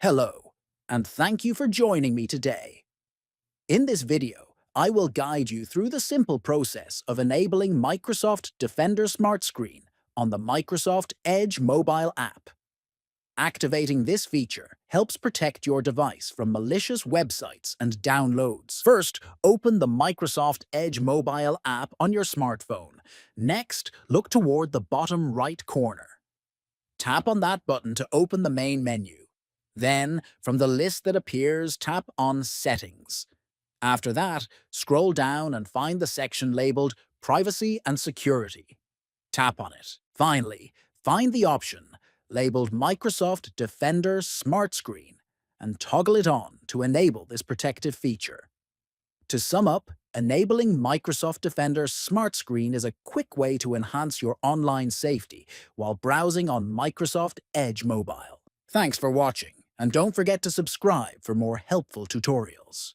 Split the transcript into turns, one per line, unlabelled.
Hello, and thank you for joining me today. In this video, I will guide you through the simple process of enabling Microsoft Defender SmartScreen on the Microsoft Edge mobile app. Activating this feature helps protect your device from malicious websites and downloads. First, open the Microsoft Edge mobile app on your smartphone. Next, look toward the bottom right corner. Tap on that button to open the main menu. Then, from the list that appears, tap on Settings. After that, scroll down and find the section labeled Privacy and Security. Tap on it. Finally, find the option labeled Microsoft Defender SmartScreen and toggle it on to enable this protective feature. To sum up, enabling Microsoft Defender SmartScreen is a quick way to enhance your online safety while browsing on Microsoft Edge Mobile. Thanks for watching, and don't forget to subscribe for more helpful tutorials.